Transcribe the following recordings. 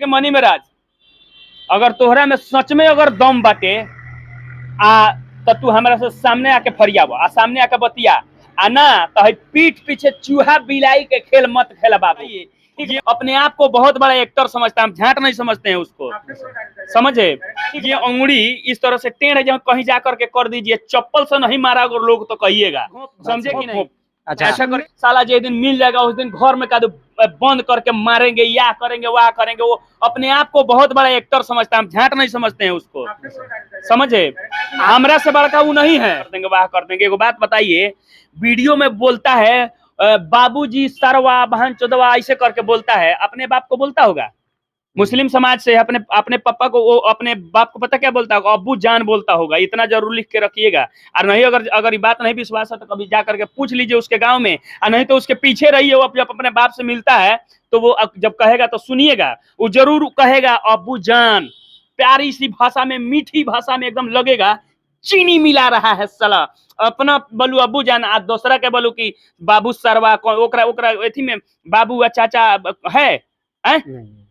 कि मनी महाराज अगर तोहरा में सच में अगर दम बाटे तो तू हमारा से सामने आके फरियाव आ सामने आके बतिया आ ना तो पीठ पीछे चूहा बिलाई के खेल मत खेला बाबू। ये अपने आप को बहुत बड़ा एक्टर समझता है, हम झाट नहीं समझते हैं उसको, समझे। ये अंगुड़ी इस तरह से टेढ़ है, कहीं जाकर के कर दीजिए, चप्पल से नहीं मारा अगर लोग तो कहिएगा, समझे कि नहीं। अच्छा ऐसा कर साला जिस दिन मिल जाएगा उस दिन घर में कादू बंद करके मारेंगे, या करेंगे वह करेंगे। वो अपने आप को बहुत बड़ा एक्टर समझता है, हम झाट नहीं समझते हैं उसको, समझे। हमरा से बड़का वो नहीं है। कर देंगे वाह कर देंगे। एगो बात बताइए, वीडियो में बोलता है बाबूजी सरवा बहन चोदवा ऐसे करके बोलता है, अपने बाप को बोलता होगा। मुस्लिम समाज से अपने पापा को, वो अपने बाप को पता क्या बोलता होगा, अब्बू जान बोलता होगा। इतना जरूर लिख के रखिएगा। और नहीं अगर ये बात नहीं विश्वास है तो कभी जा करके पूछ लीजिए उसके गांव में, और नहीं तो उसके पीछे रहिए। वो जब अपने बाप से मिलता है तो वो जब कहेगा तो सुनिएगा, वो जरूर कहेगा अब्बू जान, प्यारी सी भाषा में, मीठी भाषा में, एकदम लगेगा चीनी मिला रहा है साला। अपना बोलू अब्बू जान, आ दूसरा के बोलू की बाबू सरवा, ओकरा ओकरा एथी में बाबू चाचा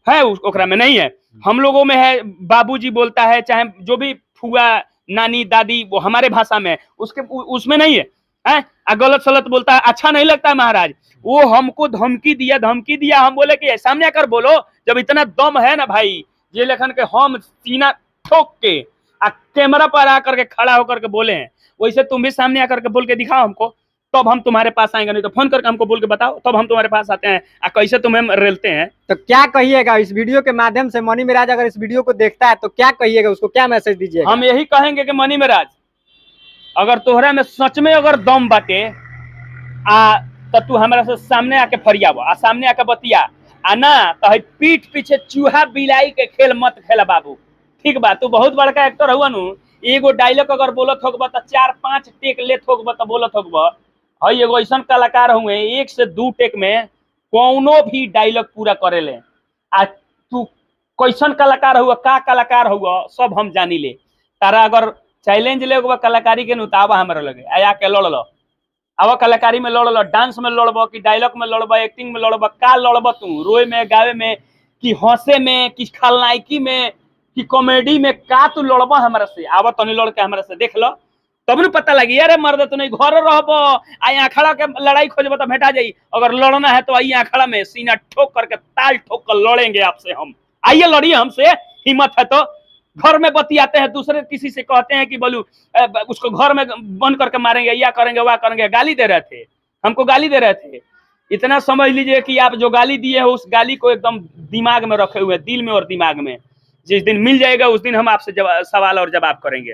है ओकरा में नहीं है। हम लोगों में है, बाबूजी बोलता है, चाहे जो भी फुआ नानी दादी, वो हमारे भाषा में, उसके उसमें नहीं है, गलत सलत बोलता है, अच्छा नहीं लगता है महाराज। वो हमको धमकी दिया, हम बोले कि सामने आकर बोलो। जब इतना दम है ना भाई, ये लेखन के हम सीना ठोक के कैमरा पर आकर के खड़ा होकर के बोले हैं, वैसे तुम भी सामने आकर के बोल के दिखाओ हमको, तब हम तुम्हारे पास आएंगे। नहीं तो फोन करके हमको बोल के बताओ, तब हम तुम्हारे पास आते हैं। कैसे तुम्हें रेलते हैं। तो क्या कहिएगा इस वीडियो के माध्यम से? मनी महाराज अगर इस वीडियो को देखता है तो क्या कहिएगा उसको, क्या मैसेज दीजिएगा? हम यही कहेंगे कि मनी महाराज अगर तोहरा में सच में अगर दम बाटे तो तू हमारा से सामने आके फरियाव आ सामने आके बतिया आ ना तो पीठ पीछे चूहा बिलाई के खेल मत खेला बाबू, ठीक बा। तू बहुत बड़का एक्टर हुआ नु, एगो डायलॉग अगर बोलत होगबा तो 4-5 टेक लेत होगबा तो बोलत होगबा। हई एगो ऐसा कलाकार हुए 1 से 2 टेक में कौनो भी डायलॉग पूरा करेले। आ तू कैसन कलाकार हुआ, का कलाकार हुआ, सब हम जानी ले। तारा अगर चैलेंज ले कलाकारी के नुतावा हमारे लगे आया के लड़ लो, आवा कलाकारी में लड़ लो, डांस में लड़ब कि डायलॉग में लड़ब, एक्टिंग में लड़ब, का लड़ब तू, रोए में गावे में कि हंसे में कि खलनायकी में कि कॉमेडी में, का तू लड़ब हमारे से? आवा तनी लड़ के हमारे से देख लो, तब न पता लगी। अरे मर्द तू नहीं घर रहब आई अखाड़ा के लड़ाई खोजब तो भेटा जाई। अगर लड़ना है तो आइए अखाड़ा में सीना ठोक करके ताल ठोक कर लड़ेंगे आपसे हम। आइए लड़िए हमसे, हिम्मत है तो। घर में बतियाते हैं, दूसरे किसी से कहते हैं कि बोलू उसको घर में बंद करके मारेंगे, या करेंगे वह करेंगे। गाली दे रहे थे, हमको गाली दे रहे थे। इतना समझ लीजिए कि आप जो गाली दिए हो उस गाली को एकदम दिमाग में रखे हुए, दिल में और दिमाग में। जिस दिन मिल जाएगा उस दिन हम आपसे सवाल और जवाब करेंगे।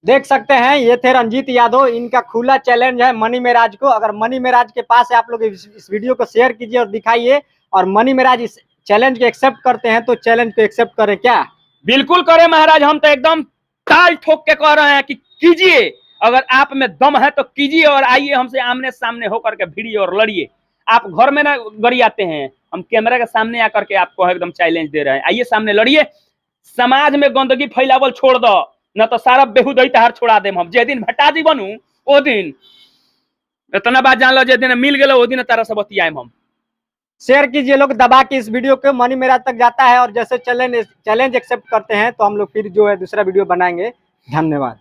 देख सकते हैं ये थे रंजीत यादव, इनका खुला चैलेंज है मनी महाराज को। अगर मनी महाराज के पास है, आप लोग इस वीडियो को शेयर कीजिए और दिखाइए। और मनी महाराज इस चैलेंज को एक्सेप्ट करते हैं तो चैलेंज को एक्सेप्ट करें क्या? बिल्कुल करें महाराज, हम तो एकदम ताल ठोक के कह रहे हैं कि कीजिए। अगर आप में दम है तो कीजिए और आइए हमसे आमने सामने होकर के भिड़िए और लड़िए। आप घर में ना गड़ी आते हैं, हम कैमरा के सामने आकर के आपको एकदम चैलेंज दे रहे हैं। आइए सामने लड़िए। समाज में गंदगी फैलावल छोड़ दो, न तो सारा बेहुदई तहार छोड़ा देम हम। जे दिन भट्टाजी बनू ओ दिन इतना बात जान लो, जे दिन मिल गए वो दिन तारा से बतियाएम हम। शेयर कीजिए लोग दबा के इस वीडियो को, मनी महाराज तक जाता है। और जैसे चैलेंज एक्सेप्ट करते हैं तो हम लोग फिर जो है दूसरा वीडियो बनाएंगे। धन्यवाद।